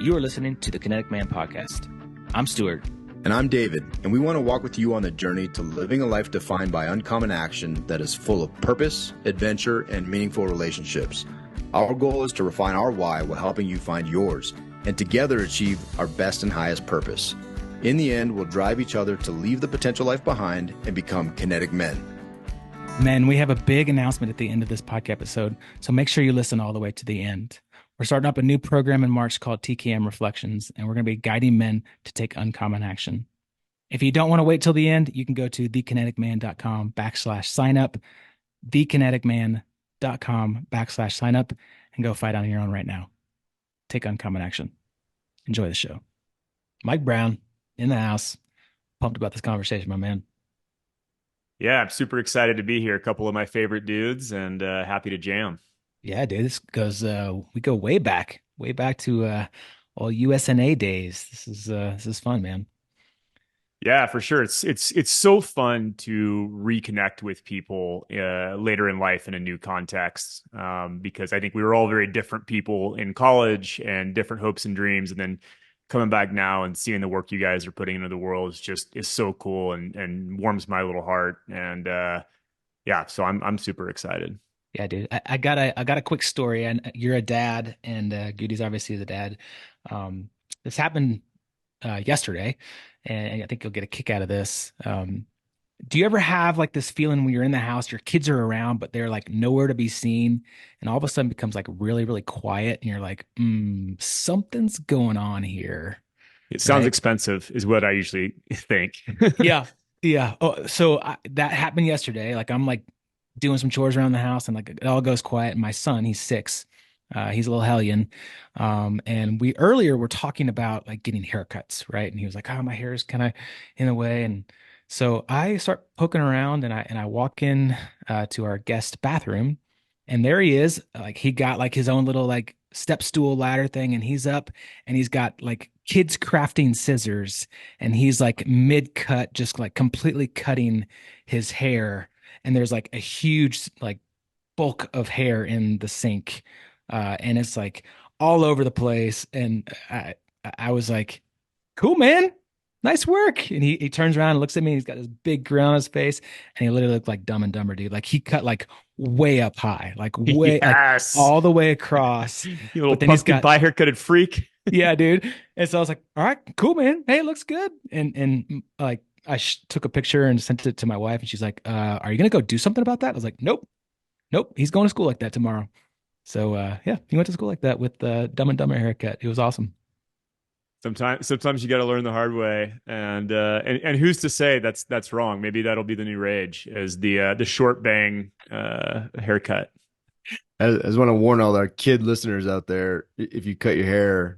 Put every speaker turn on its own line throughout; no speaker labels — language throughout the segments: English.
you are listening to the Kinetic Man Podcast. I'm Stuart.
And I'm David, and we want to walk with you on the journey to living a life defined by uncommon action that is full of purpose, adventure, and meaningful relationships. Our goal is to refine our why while helping you find yours, and together achieve our best and highest purpose. In the end, we'll drive each other to leave the potential life behind and become kinetic men.
Men, we have a big announcement at the end of this podcast episode, so make sure you listen all the way to the end. We're starting up a new program in March called TKM Reflections, and we're going to be guiding men to take uncommon action. If you don't want to wait till the end, you can go to thekineticman.com/sign-up, thekineticman.com/sign-up, and go fight on your own right now. Take uncommon action. Enjoy the show. Mike Brown in the house. Pumped about this conversation, my man.
Yeah, I'm super excited to be here. A couple of my favorite dudes, and happy to jam.
Yeah, dude, this goes, we go way back to all USNA days. This is fun, man.
Yeah, for sure. It's so fun to reconnect with people later in life in a new context, because I think we were all very different people in college and different hopes and dreams, and then coming back now and seeing the work you guys are putting into the world is so cool and warms my little heart. And yeah, so I'm super excited.
Yeah, dude. I got a quick story, and you're a dad, and Goody's obviously is a dad. This happened yesterday, and I think you'll get a kick out of this. Do you ever have like this feeling when you're in the house, your kids are around, but they're like nowhere to be seen, and all of a sudden it becomes like really, really quiet, and you're like, something's going on here.
It sounds expensive, is what I usually think.
Yeah. Oh, so that happened yesterday. Like I'm like doing some chores around the house, and like it all goes quiet. And my son, he's 6. He's a little hellion. And we earlier were talking about like getting haircuts, right? And he was like, oh, my hair is kind of in the way. And so I start poking around, and I walk in to our guest bathroom, and there he is. Like he got like his own little like step stool ladder thing, and he's up, and he's got like kids crafting scissors, and he's like mid-cut, just like completely cutting his hair. And there's like a huge like bulk of hair in the sink. And it's like all over the place. And I was like, cool, man. Nice work. And he turns around and looks at me, and he's got this big grin on his face, and he literally looked like Dumb and Dumber, dude. Like he cut like way up high, like way
yes.
like, all the way across.
You little pumpkin pie haircutted freak.
Yeah, dude. And so I was like, all right, cool, man. Hey, it looks good. And like I took a picture and sent it to my wife, and she's like, are you going to go do something about that? I was like, nope. He's going to school like that tomorrow. So yeah, he went to school like that with the Dumb and Dumber haircut. It was awesome.
Sometimes you got to learn the hard way, and who's to say that's wrong? Maybe that'll be the new rage, as the short bang haircut.
I just want to warn all our kid listeners out there: if you cut your hair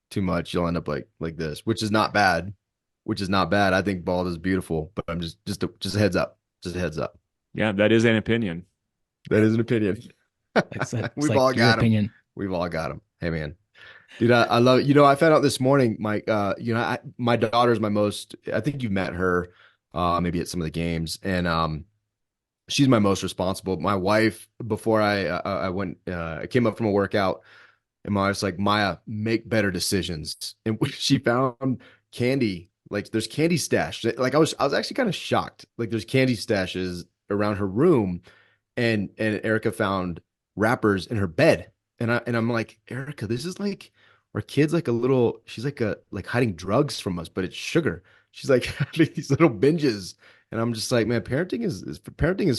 too much, you'll end up like this, which is not bad. I think bald is beautiful, but I'm just a heads up. Just a heads up.
Yeah, that is an opinion.
We've all got them. We've all got them. Hey, man. Dude, I love it. I found out this morning, Mike, my daughter's my most, I think you've met her maybe at some of the games, and she's my most responsible. My wife, before I came up from a workout, and my wife's like, Maya, make better decisions. And she found candy, like there's candy stash. Like I was actually kind of shocked. Like there's candy stashes around her room, and Erica found wrappers in her bed. And I'm like, Erica, this is like, our kid's like she's like hiding drugs from us, but it's sugar. She's like having these little binges. And I'm just like, man, parenting is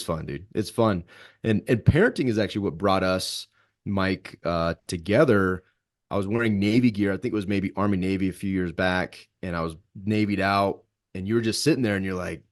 fun, dude. It's fun. And parenting is actually what brought us, Mike, together. I was wearing Navy gear. I think it was maybe Army Navy a few years back. And I was Navied out, and you were just sitting there, and you're like,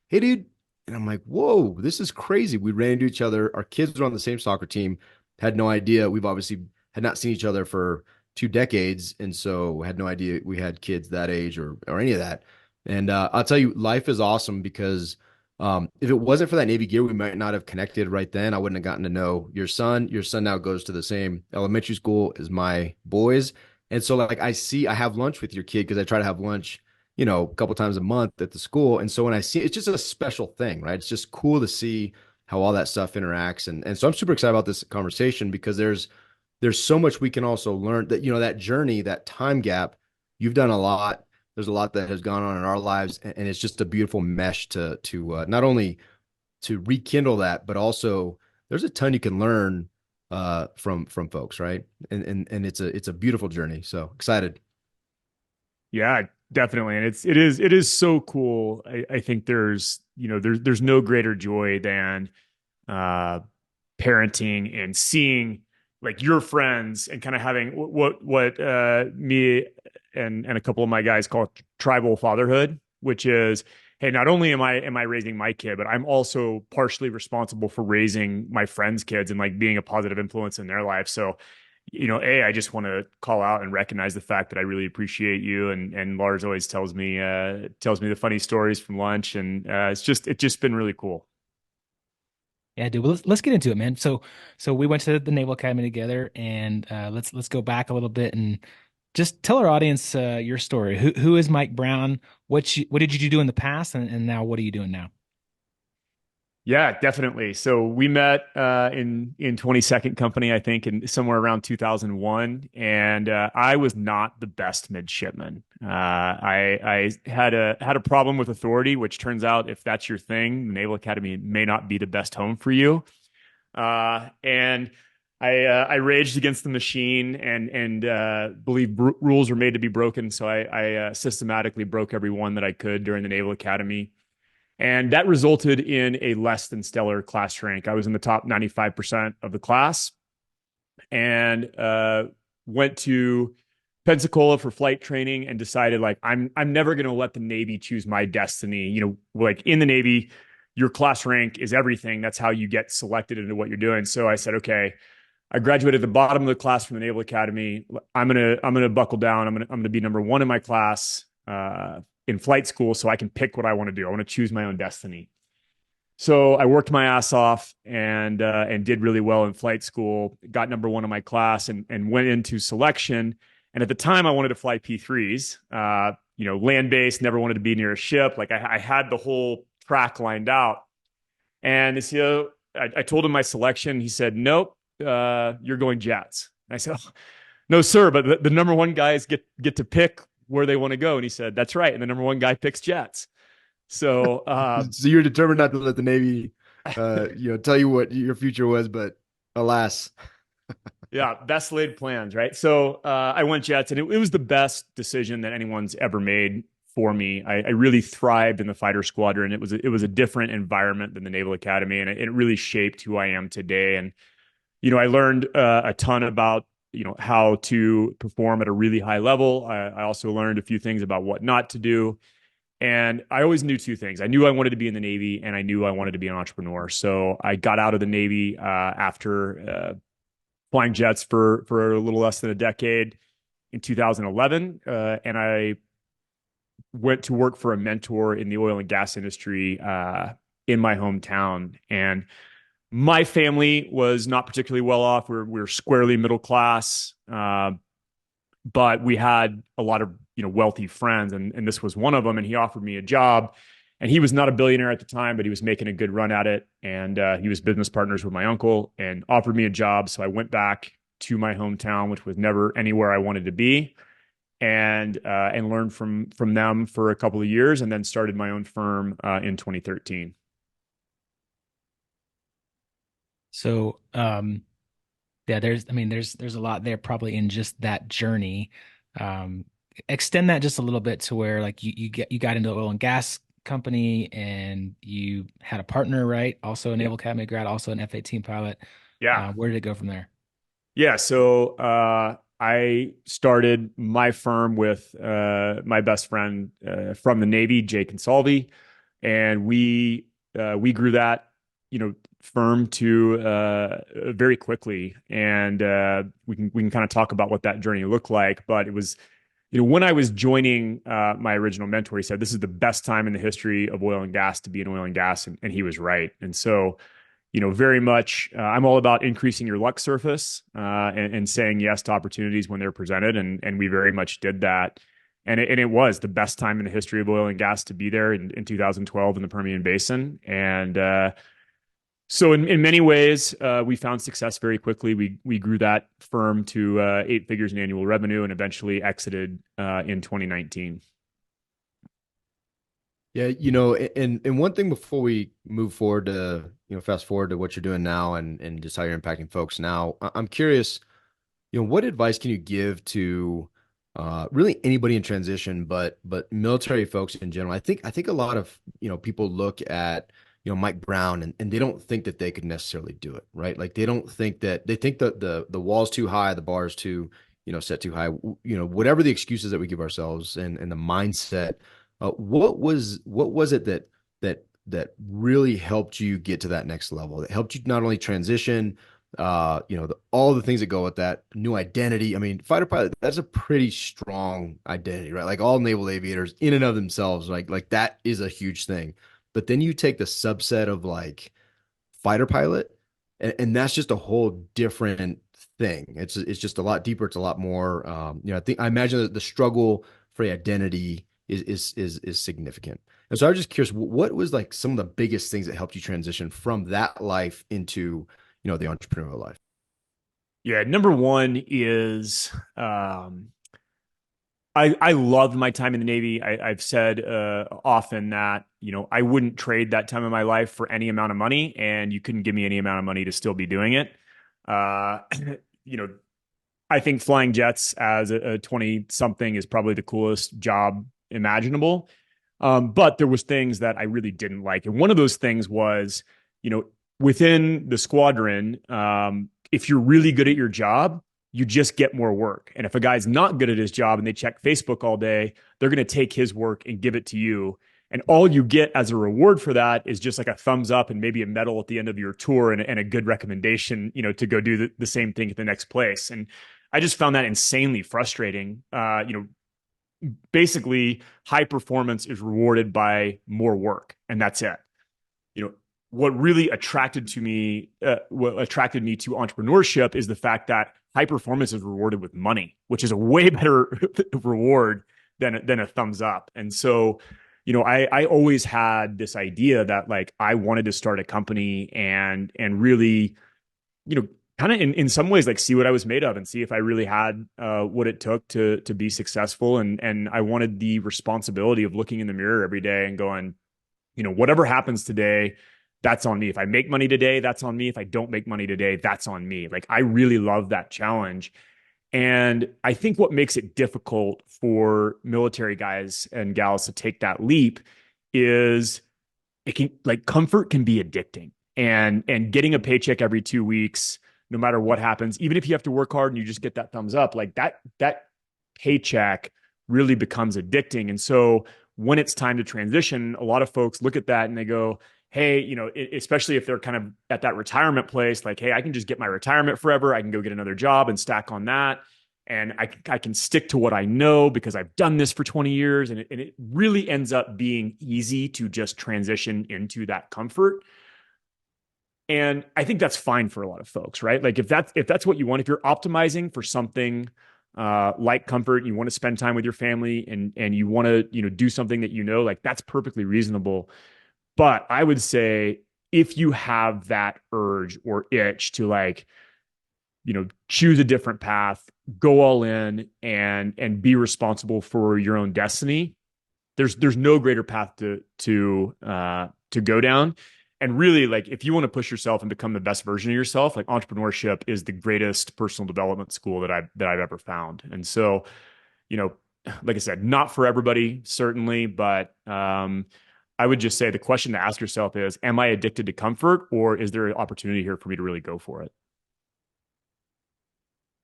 hey, dude. And I'm like, whoa, this is crazy. We ran into each other. Our kids were on the same soccer team. Had no idea. We've obviously had not seen each other for 2 decades. And so had no idea we had kids that age or any of that. And I'll tell you, life is awesome, because if it wasn't for that Navy gear, we might not have connected right then. I wouldn't have gotten to know your son. Your son now goes to the same elementary school as my boys. And so like I have lunch with your kid, because I try to have lunch, a couple times a month at the school. And so when I see, it's just a special thing, right? It's just cool to see how all that stuff interacts. And so I'm super excited about this conversation, because there's there's so much we can also learn that, that journey, that time gap, you've done a lot. There's a lot that has gone on in our lives, and it's just a beautiful mesh to not only to rekindle that, but also there's a ton you can learn from folks, right? And it's a beautiful journey. So excited.
Yeah, definitely. And it is so cool. I think there's no greater joy than uh parenting and seeing like your friends and kind of having what me and a couple of my guys call tribal fatherhood, which is, hey, not only am I raising my kid, but I'm also partially responsible for raising my friends' kids and like being a positive influence in their life. So, I just want to call out and recognize the fact that I really appreciate you. And Lars always tells me the funny stories from lunch, and it's just been really cool.
Yeah, dude. Well, let's get into it, man. So we went to the Naval Academy together, and let's go back a little bit and just tell our audience your story. Who is Mike Brown? What did you do in the past, and now what are you doing now?
Yeah, definitely. So we met in 22nd Company, I think, in somewhere around 2001, and I was not the best midshipman. I had a problem with authority, which turns out, if that's your thing, the Naval Academy may not be the best home for you. And I raged against the machine and believe rules were made to be broken. So I systematically broke every one that I could during the Naval Academy. And that resulted in a less than stellar class rank. I was in the top 95% of the class and went to Pensacola for flight training and decided like I'm never going to let the Navy choose my destiny. Like in the Navy, your class rank is everything. That's how you get selected into what you're doing. So I said, okay, I graduated at the bottom of the class from the Naval Academy. I'm gonna buckle down. I'm gonna be number one in my class in flight school, so I can pick what I want to do. I want to choose my own destiny. So I worked my ass off and did really well in flight school. Got number one in my class and went into selection. And at the time, I wanted to fly P3s. Land based. Never wanted to be near a ship. Like I had the whole track lined out. And I told him my selection. He said, "Nope, you're going jets." And I said, "Oh, no, sir, but the number one guys get to pick where they want to go." And he said, "That's right." And the number one guy picks jets. So,
So you're determined not to let the Navy, tell you what your future was, but alas.
yeah, best laid plans, right? So I went jets, and it was the best decision that anyone's ever made for me. I really thrived in the fighter squadron. It was a different environment than the Naval Academy, and it really shaped who I am today. And I learned a ton about how to perform at a really high level. I also learned a few things about what not to do. And I always knew two things. I knew I wanted to be in the Navy, and I knew I wanted to be an entrepreneur. So I got out of the Navy after flying jets for a little less than a decade in 2011, and I went to work for a mentor in the oil and gas industry in my hometown. And my family was not particularly well off. We were squarely middle class, but we had a lot of wealthy friends, and this was one of them. And he offered me a job, and he was not a billionaire at the time, but he was making a good run at it. And he was business partners with my uncle, and offered me a job. So I went back to my hometown, which was never anywhere I wanted to be, and learned from them for a couple of years, and then started my own firm in 2013.
So, yeah, there's a lot there probably in just that journey. Um, Extend that just a little bit to where like you got into oil and gas company and you had a partner, right? Also a
Yeah.
Naval Academy grad, also an F-18 pilot.
Yeah.
Where did it go from there?
Yeah. So I started my firm with my best friend from the Navy, Jake and Salvi, and we grew that firm to very quickly, and we can kind of talk about what that journey looked like. But it was when I was joining my original mentor, he said this is the best time in the history of oil and gas to be in oil and gas, and he was right. And so very much, I'm all about increasing your luck surface and saying yes to opportunities when they're presented. And we very much did that. And it was the best time in the history of oil and gas to be there in 2012 in the Permian Basin. And So in many ways, we found success very quickly. We grew that firm to 8 figures in annual revenue and eventually exited in 2019.
Yeah, and one thing before we move forward to, fast forward to what you're doing now and just how you're impacting folks now, I'm curious, what advice can you give to really anybody in transition, but military folks in general? I think a lot of people look at Mike Brown and they don't think that they could necessarily do it, right? Like they think that the wall's too high, the bar's too set too high. Whatever the excuses that we give ourselves and the mindset. What was it that really helped you get to that next level? That helped you not only transition, all the things that go with that new identity. I mean, fighter pilot, that's a pretty strong identity, right? Like all naval aviators in and of themselves, like that is a huge thing. But then you take the subset of like fighter pilot, and that's just a whole different thing. It's just a lot deeper. It's a lot more. I imagine that the struggle for identity is significant. And so I was just curious, what was like some of the biggest things that helped you transition from that life into the entrepreneurial life?
Yeah, number one is I loved my time in the Navy. I've said often that, I wouldn't trade that time of my life for any amount of money, and you couldn't give me any amount of money to still be doing it. Uh, you know, I think flying jets as a 20 something is probably the coolest job imaginable. But there was things that I really didn't like. And one of those things was, you know, within the squadron, if you're really good at your job, you just get more work. And if a guy's not good at his job and they check Facebook all day, they're going to take his work and give it to you. And all you get as a reward for that is just like a thumbs up and maybe a medal at the end of your tour and a good recommendation, to go do the same thing at the next place. And I just found that insanely frustrating. Basically high performance is rewarded by more work, and that's it. You know, what attracted me to entrepreneurship is the fact that high performance is rewarded with money, which is a way better reward than a thumbs up. And so, I always had this idea that like I wanted to start a company and really, you know, kind of in some ways like see what I was made of and see if I really had what it took to be successful. And I wanted the responsibility of looking in the mirror every day and going, whatever happens today, that's on me. If I make money today, that's on me. If I don't make money today, that's on me. Like I really love that challenge. And I think what makes it difficult for military guys and gals to take that leap is it can like comfort can be addicting, and getting a paycheck every 2 weeks, no matter what happens, even if you have to work hard and you just get that thumbs up, like that paycheck really becomes addicting. And so when it's time to transition, a lot of folks look at that and they go, hey, especially if they're kind of at that retirement place, like, hey, I can just get my retirement forever. I can go get another job and stack on that. And I can stick to what I know because I've done this for 20 years. And it really ends up being easy to just transition into that comfort. And I think that's fine for a lot of folks, right? Like if that's what you want, if you're optimizing for something like comfort, you want to spend time with your family and you want to, do something that like that's perfectly reasonable. But I would say if you have that urge or itch to like, choose a different path, go all in and be responsible for your own destiny, there's no greater path to go down. And really, like if you want to push yourself and become the best version of yourself, like entrepreneurship is the greatest personal development school that I've ever found. And so, you know, like I said, not for everybody, certainly, but I would just say the question to ask yourself is, am I addicted to comfort, or is there an opportunity here for me to really go for it?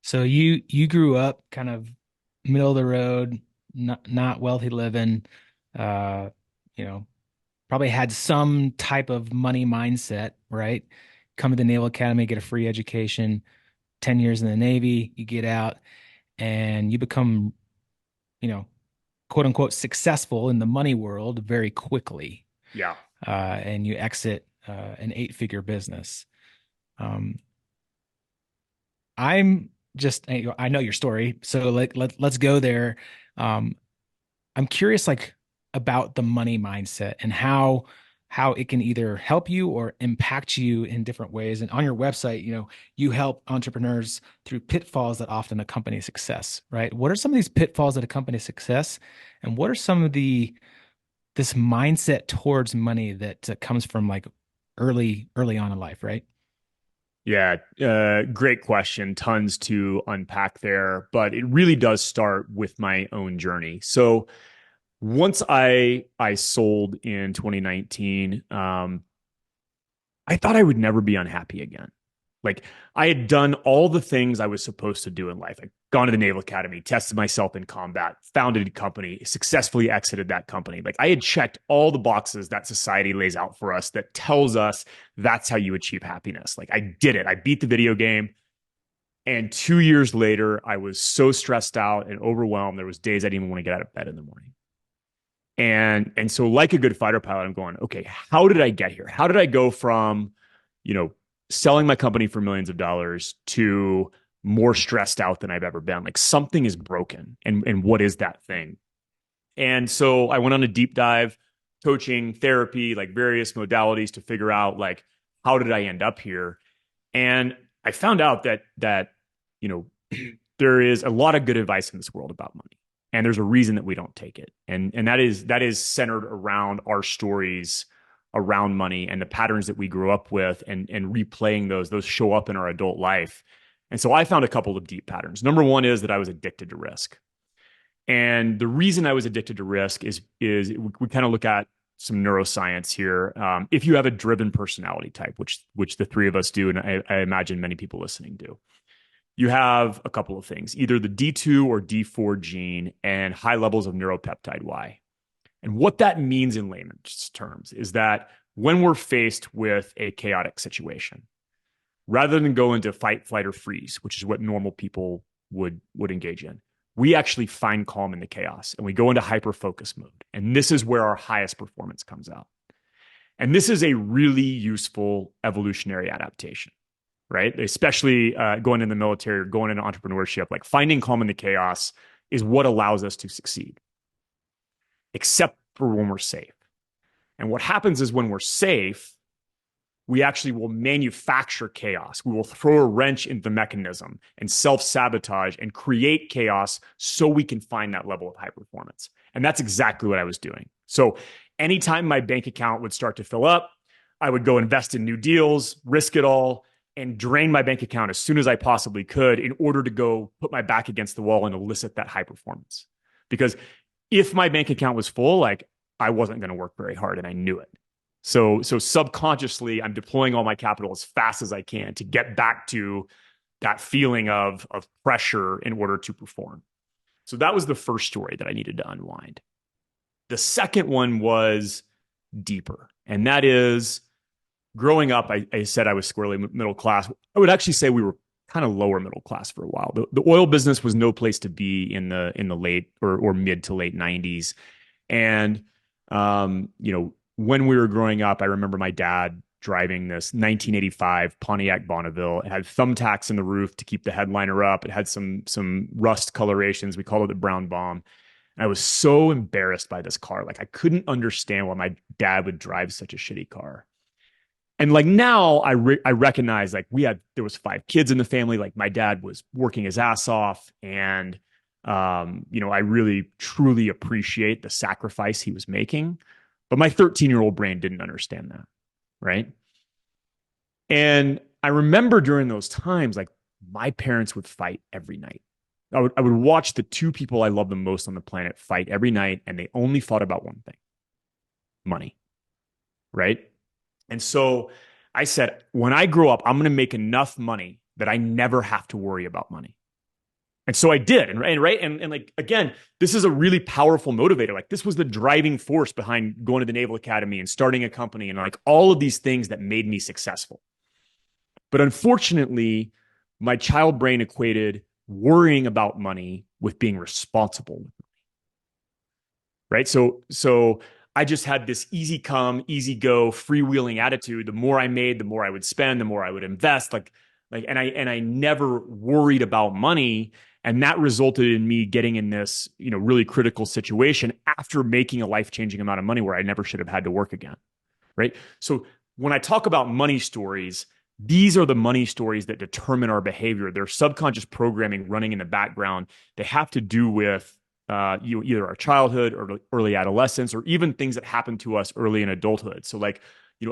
So you grew up kind of middle of the road, not wealthy living, uh, you know, probably had some type of money mindset, right? Come to the Naval Academy, get a free education, 10 years in the Navy, you get out and you become, you know, quote unquote successful in the money world very quickly.
Yeah.
And you exit an 8-figure business. Um, I'm just, I know your story, so let's go there. Um, I'm curious, like about the money mindset and how it can either help you or impact you in different ways. And on your website, you help entrepreneurs through pitfalls that often accompany success, right? What are some of these pitfalls that accompany success? And what are some of this mindset towards money that comes from like early on in life, right?
Yeah, great question. Tons to unpack there, but it really does start with my own journey. So once I sold in 2019, I thought I would never be unhappy again. Like I had done all the things I was supposed to do in life. I'd gone to the Naval Academy, tested myself in combat, founded a company, successfully exited that company. Like I had checked all the boxes that society lays out for us that tells us that's how you achieve happiness. Like I did it. I beat the video game. And 2 years later, I was so stressed out and overwhelmed. There was days I didn't even want to get out of bed in the morning. And so like a good fighter pilot, I'm going, okay, how did I get here? How did I go from, you know, selling my company for millions of dollars to more stressed out than I've ever been? Like something is broken. And what is that thing? And so I went on a deep dive, coaching, therapy, like various modalities to figure out like how did I end up here? And I found out that you know there is a lot of good advice in this world about money. And there's a reason that we don't take it. And that is centered around our stories around money and the patterns that we grew up with and replaying those show up in our adult life. And so I found a couple of deep patterns. Number one is that I was addicted to risk. And the reason I was addicted to risk is we kind of look at some neuroscience here. If you have a driven personality type, which the three of us do, and I imagine many people listening do, you have a couple of things, either the D2 or D4 gene and high levels of neuropeptide Y. And what that means in layman's terms is that when we're faced with a chaotic situation, rather than go into fight, flight, or freeze, which is what normal people would engage in, we actually find calm in the chaos and we go into hyper focus mode. And this is where our highest performance comes out. And this is a really useful evolutionary adaptation, right? Especially going in the military or going into entrepreneurship, like finding calm in the chaos is what allows us to succeed, except for when we're safe. And what happens is when we're safe, we actually will manufacture chaos. We will throw a wrench into the mechanism and self-sabotage and create chaos so we can find that level of high performance. And that's exactly what I was doing. So anytime my bank account would start to fill up, I would go invest in new deals, risk it all, and drain my bank account as soon as I possibly could in order to go put my back against the wall and elicit that high performance. Because if my bank account was full, like I wasn't going to work very hard and I knew it. So subconsciously, I'm deploying all my capital as fast as I can to get back to that feeling of pressure in order to perform. So that was the first story that I needed to unwind. The second one was deeper. And that is growing up, I said I was squarely middle class. I would actually say we were kind of lower middle class for a while. The oil business was no place to be in the late or mid to late 90s. And, when we were growing up, I remember my dad driving this 1985 Pontiac Bonneville. It had thumbtacks in the roof to keep the headliner up. It had some rust colorations. We called it the brown bomb. And I was so embarrassed by this car. Like I couldn't understand why my dad would drive such a shitty car. And like now I recognize like there was 5 kids in the family. Like my dad was working his ass off. And, I really truly appreciate the sacrifice he was making. But my 13-year-old brain didn't understand that, right? And I remember during those times, like my parents would fight every night. I would watch the two people I love the most on the planet fight every night, and they only fought about one thing: money, right? And so I said, when I grow up, I'm going to make enough money that I never have to worry about money. And so I did. And like, again, this is a really powerful motivator. Like this was the driving force behind going to the Naval Academy and starting a company and like all of these things that made me successful. But unfortunately, my child brain equated worrying about money with being responsible with money. Right. So I just had this easy come, easy go, freewheeling attitude. The more I made, the more I would spend, the more I would invest. And I never worried about money. And that resulted in me getting in this, really critical situation after making a life-changing amount of money where I never should have had to work again. right? So when I talk about money stories, these are the money stories that determine our behavior. They're subconscious programming running in the background. They have to do with either our childhood or early adolescence, or even things that happen to us early in adulthood. So like,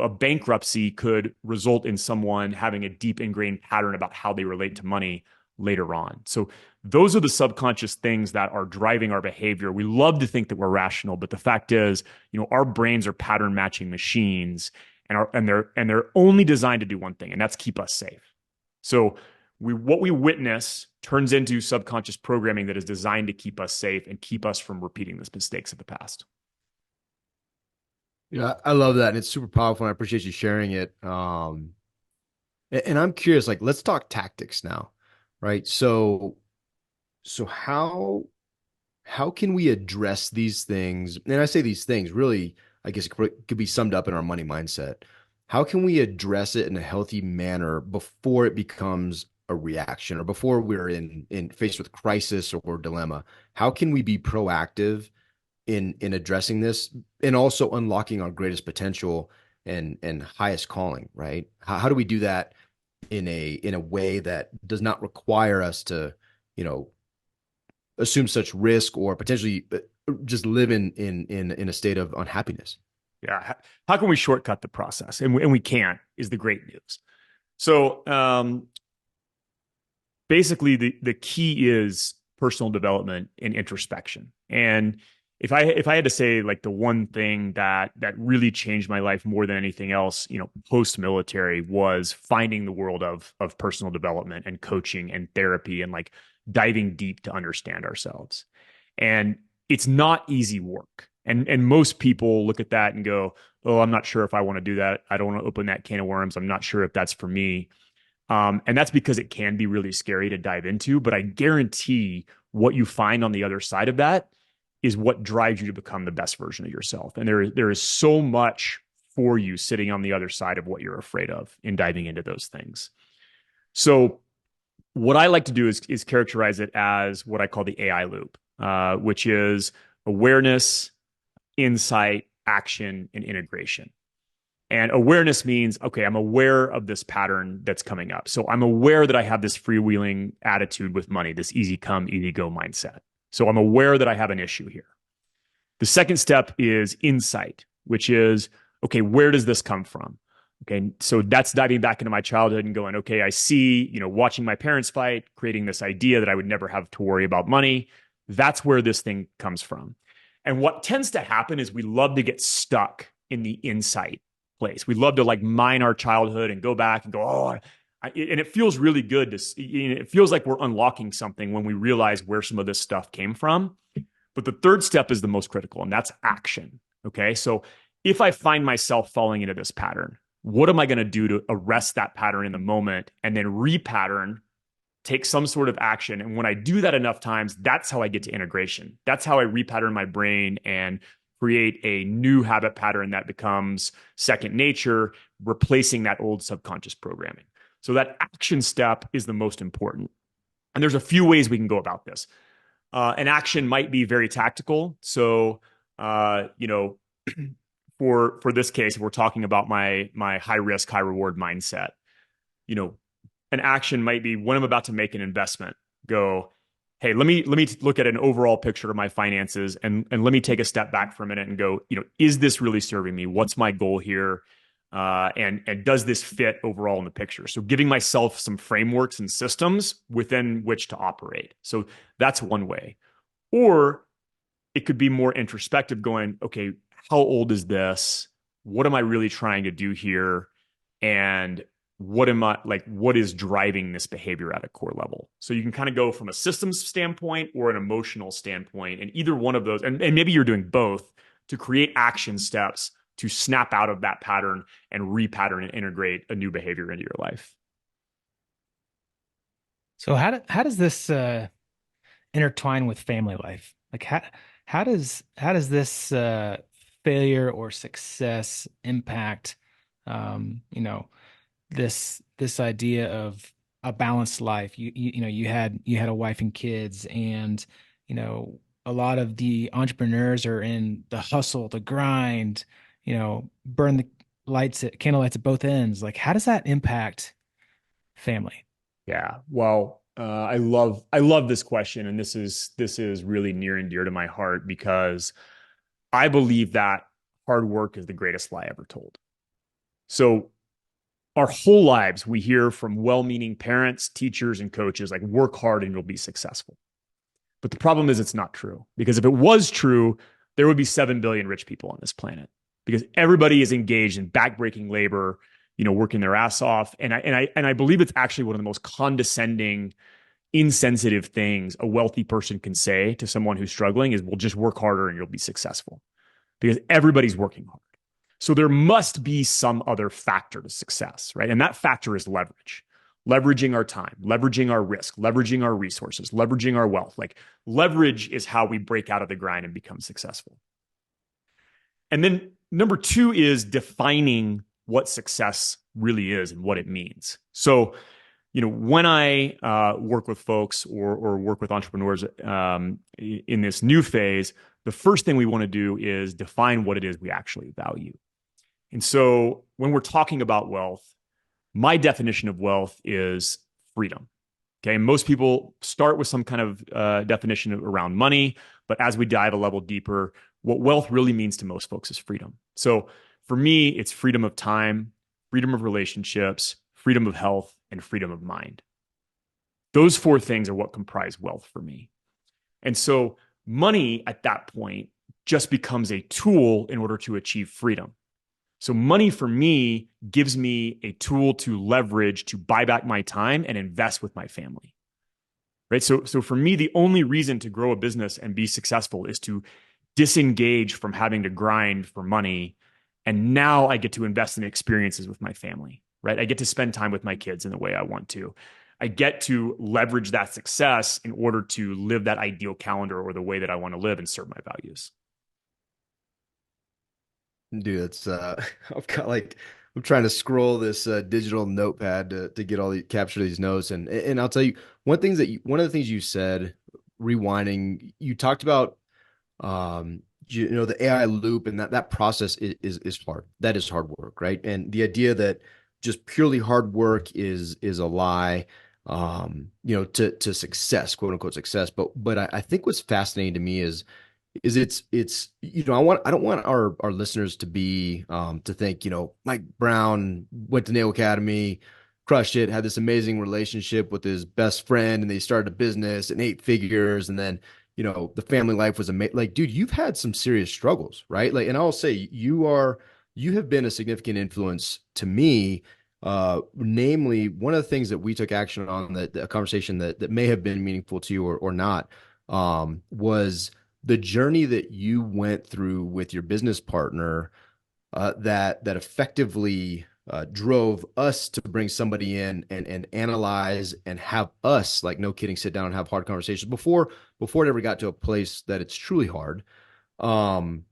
a bankruptcy could result in someone having a deep ingrained pattern about how they relate to money later on. So those are the subconscious things that are driving our behavior. We love to think that we're rational, but the fact is, our brains are pattern matching machines, and they're only designed to do one thing, and that's keep us safe. So what we witness turns into subconscious programming that is designed to keep us safe and keep us from repeating the mistakes of the past.
Yeah, I love that. And it's super powerful. And I appreciate you sharing it. And I'm curious, like, let's talk tactics now, right? So how can we address these things? And I say these things really, I guess it could be summed up in our money mindset. How can we address it in a healthy manner before it becomes a reaction or before we're in faced with crisis or dilemma? How can we be proactive in addressing this and also unlocking our greatest potential and highest calling, right? How do we do that in a way that does not require us to, you know, assume such risk or potentially just live in a state of unhappiness?
Yeah. How can we shortcut the process? And we can't, is the great news. So basically the key is personal development and introspection. And if I had to say like the one thing that really changed my life more than anything else, post military, was finding the world of personal development and coaching and therapy and like diving deep to understand ourselves. And it's not easy work. And most people look at that and go, "Oh, I'm not sure if I want to do that. I don't want to open that can of worms. I'm not sure if that's for me." And that's because it can be really scary to dive into. But I guarantee what you find on the other side of that is what drives you to become the best version of yourself. And there is so much for you sitting on the other side of what you're afraid of in diving into those things. So what I like to do is characterize it as what I call the AI loop, which is awareness, insight, action, and integration. And awareness means, okay, I'm aware of this pattern that's coming up. So I'm aware that I have this freewheeling attitude with money, this easy come, easy go mindset. So I'm aware that I have an issue here. The second step is insight, which is, okay, where does this come from? Okay, so that's diving back into my childhood and going, okay, I see, watching my parents fight, creating this idea that I would never have to worry about money. That's where this thing comes from. And what tends to happen is we love to get stuck in the insight place. We love to like mine our childhood and go back and go, oh, and it feels really good to see. It feels like we're unlocking something when we realize where some of this stuff came from. But the third step is the most critical, and that's action. Okay. So if I find myself falling into this pattern, what am I going to do to arrest that pattern in the moment and then repattern, take some sort of action? And when I do that enough times, that's how I get to integration. That's how I repattern my brain and create a new habit pattern that becomes second nature, replacing that old subconscious programming. So that action step is the most important. And there's a few ways we can go about this. An action might be very tactical. So, for this case, if we're talking about my high risk, high reward mindset, an action might be when I'm about to make an investment, go, hey, let me look at an overall picture of my finances and let me take a step back for a minute and go, is this really serving me? What's my goal here? And does this fit overall in the picture? So giving myself some frameworks and systems within which to operate. So that's one way. Or it could be more introspective, going, okay, how old is this? What am I really trying to do here? And what is driving this behavior at a core level? So you can kind of go from a systems standpoint or an emotional standpoint, and either one of those, and maybe you're doing both, to create action steps to snap out of that pattern and repattern and integrate a new behavior into your life.
So how does this intertwine with family life? Like how does this failure or success impact this idea of a balanced life? You had a wife and kids, and a lot of the entrepreneurs are in the hustle, the grind, burn candle lights at both ends. Like, how does that impact family?
Yeah. Well, I love this question, and this is really near and dear to my heart because I believe that hard work is the greatest lie ever told. So our whole lives, we hear from well-meaning parents, teachers, and coaches like work hard and you'll be successful. But the problem is it's not true because if it was true, there would be 7 billion rich people on this planet because everybody is engaged in backbreaking labor, working their ass off. And I believe it's actually one of the most condescending, insensitive things a wealthy person can say to someone who's struggling is, well, just work harder and you'll be successful because everybody's working hard. So there must be some other factor to success, right? And that factor is leverage, leveraging our time, leveraging our risk, leveraging our resources, leveraging our wealth. Like leverage is how we break out of the grind and become successful. And then number two is defining what success really is and what it means. So, when I work with folks or work with entrepreneurs in this new phase, the first thing we want to do is define what it is we actually value. And so when we're talking about wealth, my definition of wealth is freedom. Okay. And most people start with some kind of definition around money. But as we dive a level deeper, what wealth really means to most folks is freedom. So for me, it's freedom of time, freedom of relationships, freedom of health, and freedom of mind. Those four things are what comprise wealth for me. And so money at that point just becomes a tool in order to achieve freedom. So money for me gives me a tool to leverage to buy back my time and invest with my family. Right? So for me, the only reason to grow a business and be successful is to disengage from having to grind for money. And now I get to invest in experiences with my family, right? I get to spend time with my kids in the way I want to. I get to leverage that success in order to live that ideal calendar or the way that I want to live and serve my values.
Dude, it's I've got like I'm trying to scroll this digital notepad to get capture these notes, and I'll tell you one of the things you said, rewinding, you talked about the AI loop, and that process is hard. That is hard work, right? And the idea that just purely hard work is a lie, to success, quote unquote success. But I think what's fascinating to me is it's I don't want our listeners to be to think, Mike Brown went to Nail Academy, crushed it, had this amazing relationship with his best friend, and they started a business and 8 figures, and then the family life was amazing. Like, dude, you've had some serious struggles, right? Like, and I'll say you have been a significant influence to me. Namely, one of the things that we took action on, that a conversation that may have been meaningful to you or not, was the journey that you went through with your business partner, that effectively drove us to bring somebody in and analyze and have us, like, no kidding, sit down and have hard conversations before it ever got to a place that it's truly hard. Um,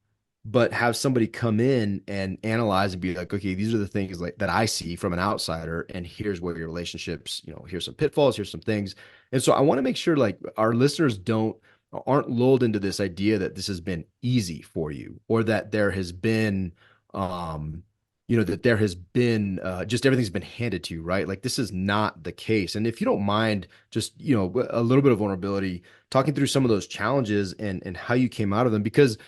but have somebody come in and analyze and be like, okay, these are the things like that I see from an outsider, and here's where your relationships, here's some pitfalls, here's some things. And so I want to make sure like our listeners aren't lulled into this idea that this has been easy for you, or that there has been that there has been just everything's been handed to you, right? Like, this is not the case. And if you don't mind, just a little bit of vulnerability, talking through some of those challenges and how you came out of them. Because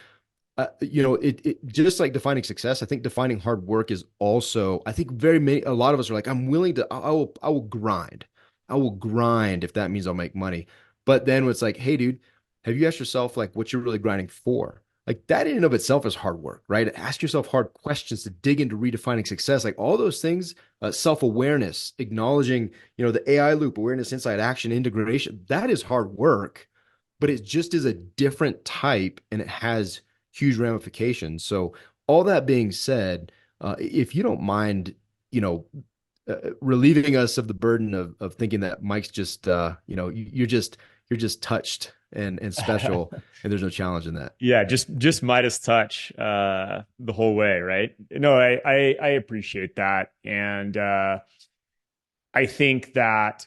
it just like defining success, I think defining hard work is also, I think a lot of us are like, I'm willing to, I will grind. I will grind if that means I'll make money. But then it's like, hey, dude, have you asked yourself like what you're really grinding for? Like, that in and of itself is hard work, right? Ask yourself hard questions to dig into redefining success. Like, all those things, self-awareness, acknowledging, the AI loop, awareness, insight, action, integration, that is hard work, but it just is a different type, and it has huge ramifications. So all that being said, if you don't mind, relieving us of the burden of thinking that Mike's just, you're just touched and special, and there's no challenge in that.
Yeah, just Midas touch the whole way, right? No, I appreciate that, and I think that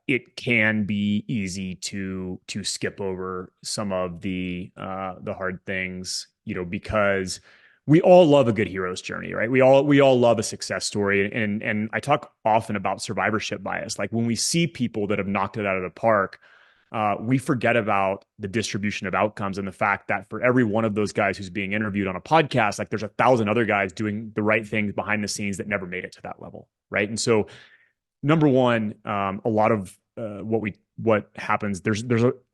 it can be easy to skip over some of the hard things, because we all love a good hero's journey, right? We all love a success story. And I talk often about survivorship bias. Like when we see people that have knocked it out of the park, we forget about the distribution of outcomes and the fact that for every one of those guys who's being interviewed on a podcast, like there's 1,000 other guys doing the right things behind the scenes that never made it to that level, right? And so, number one, a lot of what happens, there's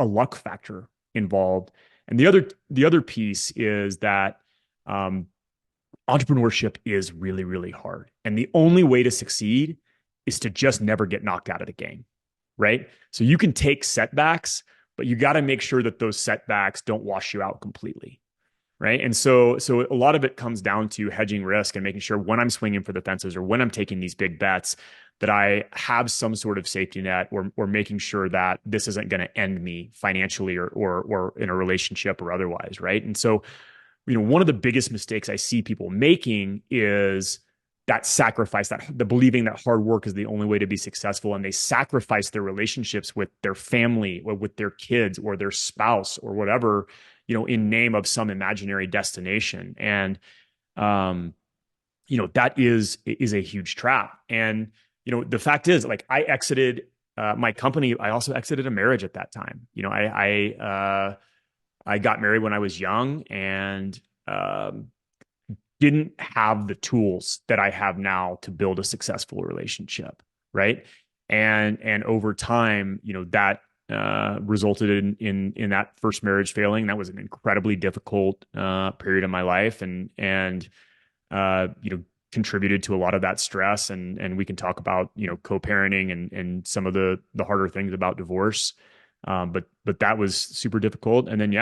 a luck factor involved, and the other piece is that um, entrepreneurship is really, really hard. And the only way to succeed is to just never get knocked out of the game, right? So you can take setbacks, but you got to make sure that those setbacks don't wash you out completely. Right. And so a lot of it comes down to hedging risk and making sure when I'm swinging for the fences or when I'm taking these big bets that I have some sort of safety net or making sure that this isn't going to end me financially or in a relationship or otherwise. Right. And so one of the biggest mistakes I see people making is that sacrifice, that the believing that hard work is the only way to be successful. And they sacrifice their relationships with their family or with their kids or their spouse or whatever, in name of some imaginary destination. And, that is a huge trap. And, the fact is, like, I exited my company. I also exited a marriage at that time. I got married when I was young and didn't have the tools that I have now to build a successful relationship, right? And over time, that resulted in that first marriage failing. That was an incredibly difficult period of my life, and contributed to a lot of that stress. And we can talk about co-parenting and some of the harder things about divorce. But that was super difficult. And then,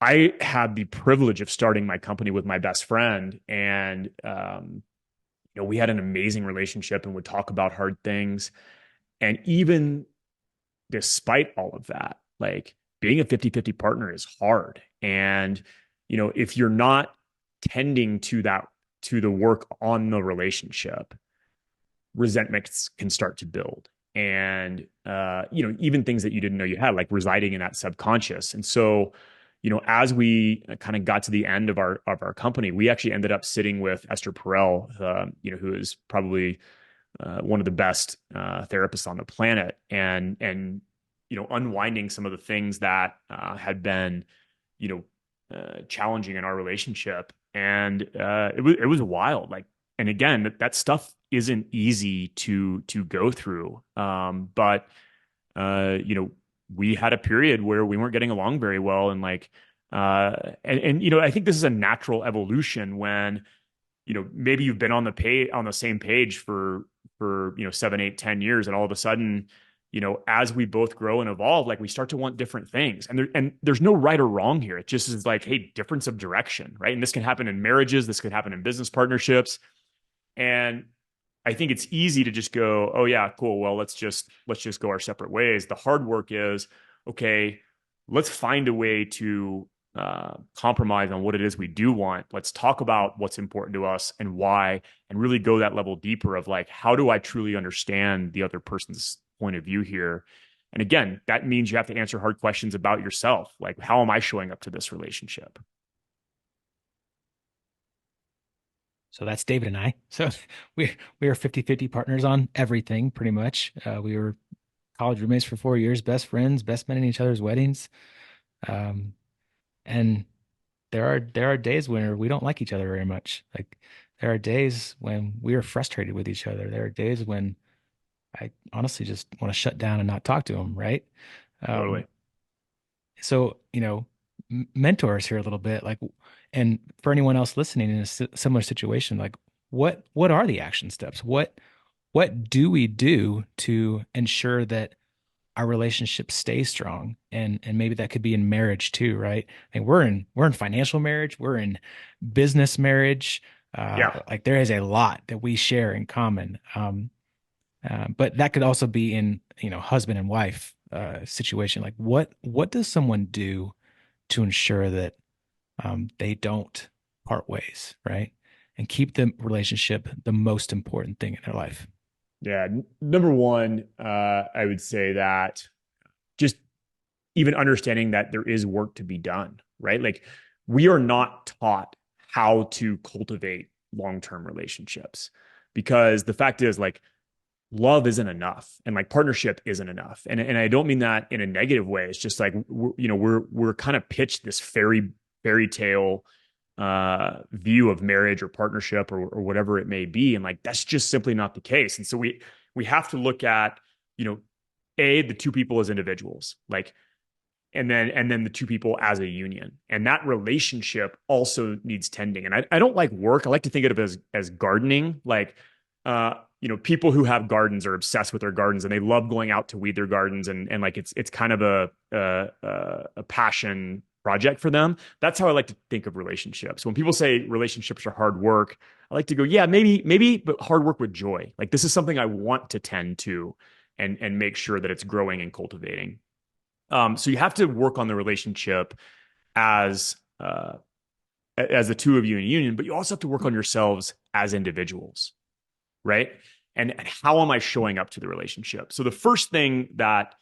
I had the privilege of starting my company with my best friend, and we had an amazing relationship and would talk about hard things. And even despite all of that, like being a 50-50 partner is hard. And if you're not tending to the work on the relationship, resentments can start to build. And even things that you didn't know you had, like residing in that subconscious. And so as we kind of got to the end of our company, we actually ended up sitting with Esther Perel, who is probably one of the best therapists on the planet, and unwinding some of the things that had been challenging in our relationship. And it was wild. Like, and again, that stuff isn't easy to go through. But we had a period where we weren't getting along very well, and like, I think this is a natural evolution when, maybe you've been on the same page for 7, 8, 10 years, and all of a sudden, as we both grow and evolve, like we start to want different things, and there's no right or wrong here. It just is like, hey, difference of direction, right? And this can happen in marriages, this could happen in business partnerships, and I think it's easy to just go, oh yeah, cool. Well, let's just go our separate ways. The hard work is, okay, let's find a way to compromise on what it is we do want. Let's talk about what's important to us and why, and really go that level deeper of like, how do I truly understand the other person's point of view here? And again, that means you have to answer hard questions about yourself. Like, how am I showing up to this relationship?
So that's David and I. So we are 50-50 partners on everything, pretty much. We were college roommates for 4 years, best friends, best men in each other's weddings. And there are days when we don't like each other very much. Like there are days when we are frustrated with each other. There are days when I honestly just want to shut down and not talk to him, right?
Totally.
So, mentors here a little bit, like, and for anyone else listening in a similar situation, like what are the action steps? What do we do to ensure that our relationship stays strong? And maybe that could be in marriage too, right? And we're in financial marriage, we're in business marriage.
Yeah.
Like there is a lot that we share in common. But that could also be in, husband and wife situation. Like what does someone do to ensure that they don't part ways, right? And keep the relationship the most important thing in their life.
Yeah. Number one, I would say that just even understanding that there is work to be done, right? Like we are not taught how to cultivate long-term relationships. Because the fact is, like, love isn't enough, and like partnership isn't enough. And I don't mean that in a negative way. It's just like, we're kind of pitched this fairy tale view of marriage or partnership or whatever it may be, and like that's just simply not the case. And so we have to look at, the two people as individuals, like, and then the two people as a union, and that relationship also needs tending. And I don't like work. I like to think of it as gardening. Like, people who have gardens are obsessed with their gardens, and they love going out to weed their gardens, and like it's kind of a passion project for them. That's how I like to think of relationships. When people say relationships are hard work, I like to go, yeah, maybe, but hard work with joy. Like, this is something I want to tend to, and make sure that it's growing and cultivating. So you have to work on the relationship as the two of you in union, but you also have to work on yourselves as individuals, right? And how am I showing up to the relationship? So the first thing that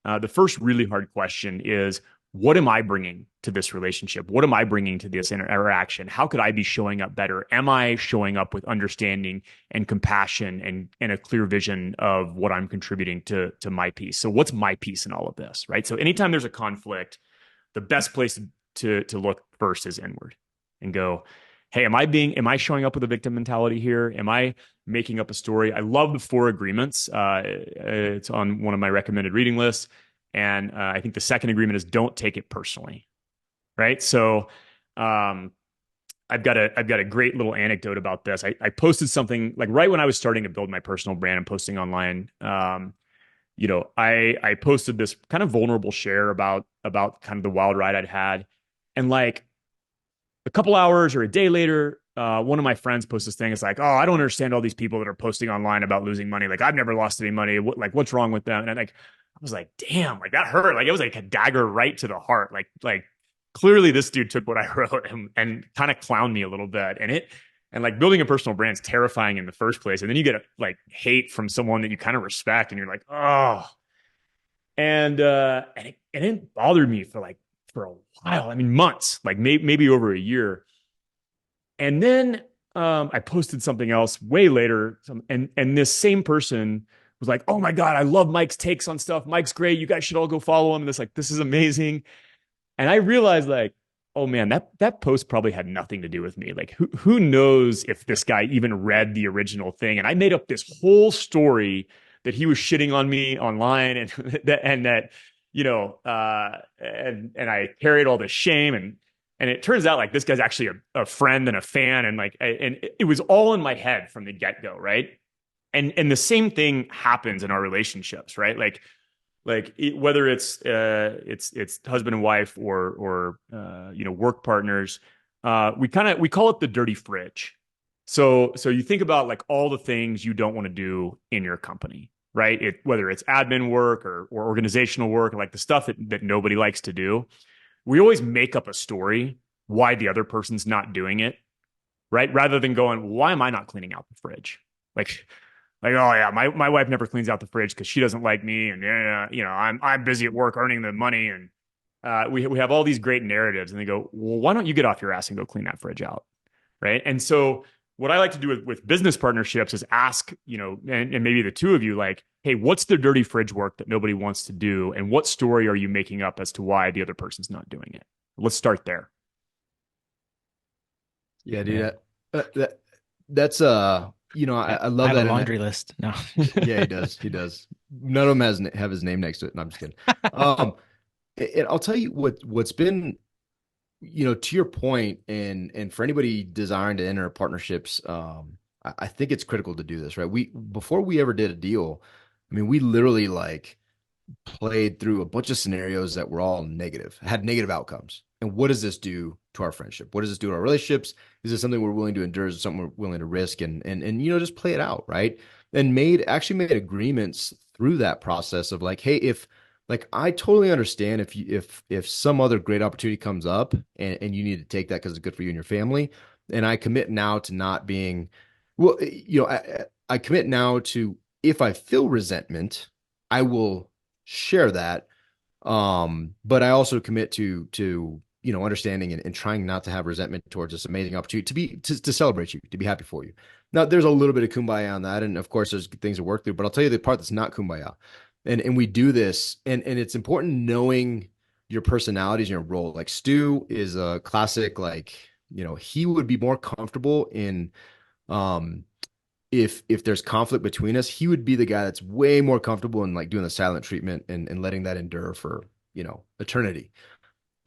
the first really hard question is, what am I bringing to this relationship? What am I bringing to this interaction? How could I be showing up better? Am I showing up with understanding and compassion and a clear vision of what I'm contributing to my piece? So what's my piece in all of this, right? So anytime there's a conflict, the best place to look first is inward and go, hey, am I showing up with a victim mentality here? Am I making up a story? I love the 4 agreements. It's on one of my recommended reading lists. And I think the second agreement is don't take it personally, right? So I've got a great little anecdote about this. I posted something like right when I was starting to build my personal brand and posting online. I posted this kind of vulnerable share about kind of the wild ride I'd had, and like a couple hours or a day later, one of my friends posts this thing. It's like, oh, I don't understand all these people that are posting online about losing money. Like, I've never lost any money. What's wrong with them? And I was like, damn, like that hurt. Like, it was like a dagger right to the heart. Like clearly this dude took what I wrote and kind of clowned me a little bit. And like building a personal brand is terrifying in the first place. And then you get like hate from someone that you kind of respect, and you're like, oh. And it didn't bother me for a while. I mean, months, like maybe over a year. And then I posted something else way later, and this same person was like, "Oh my God, I love Mike's takes on stuff. Mike's great. You guys should all go follow him." And this is amazing. And I realized, like, oh man, that post probably had nothing to do with me. Like, who knows if this guy even read the original thing? And I made up this whole story that he was shitting on me online, and that and I carried all this shame, and it turns out like this guy's actually a friend and a fan, and it was all in my head from the get-go, right? And the same thing happens in our relationships, right? Whether it's husband and wife or work partners, we call it the dirty fridge. So you think about like all the things you don't want to do in your company, right? Whether it's admin work or organizational work, or like the stuff that nobody likes to do. We always make up a story why the other person's not doing it, right? Rather than going, why am I not cleaning out the fridge? Like, oh yeah, my wife never cleans out the fridge because she doesn't like me, and I'm busy at work earning the money, and we have all these great narratives, and they go, well, why don't you get off your ass and go clean that fridge out, right? And so what I like to do with business partnerships is ask, and maybe the two of you, like, hey, what's the dirty fridge work that nobody wants to do, and what story are you making up as to why the other person's not doing it? Let's start there.
Yeah, dude, that's I love
I have
that
a laundry list. No.
Yeah, he does. He does. None of them have his name next to it. No, I'm just kidding. And I'll tell you what's been, to your point, and for anybody desiring to enter partnerships, I think it's critical to do this, right? Before we ever did a deal, I mean, we literally like played through a bunch of scenarios that were all negative, had negative outcomes. And what does this do to our friendship? What does this do to our relationships? Is this something we're willing to endure? Is it something we're willing to risk? And just play it out, right? And actually made agreements through that process of like, hey, if like I totally understand if some other great opportunity comes up and you need to take that because it's good for you and your family. And I commit now to not being, well, I commit now to, if I feel resentment, I will share that. But I also commit to understanding and trying not to have resentment towards this amazing opportunity to celebrate you, to be happy for you. Now, there's a little bit of kumbaya on that, and of course, there's things to work through. But I'll tell you the part that's not kumbaya, and we do this, and it's important knowing your personalities and your role. Like Stu is a classic, like he would be more comfortable in um if there's conflict between us, he would be the guy that's way more comfortable in like doing the silent treatment and letting that endure for eternity.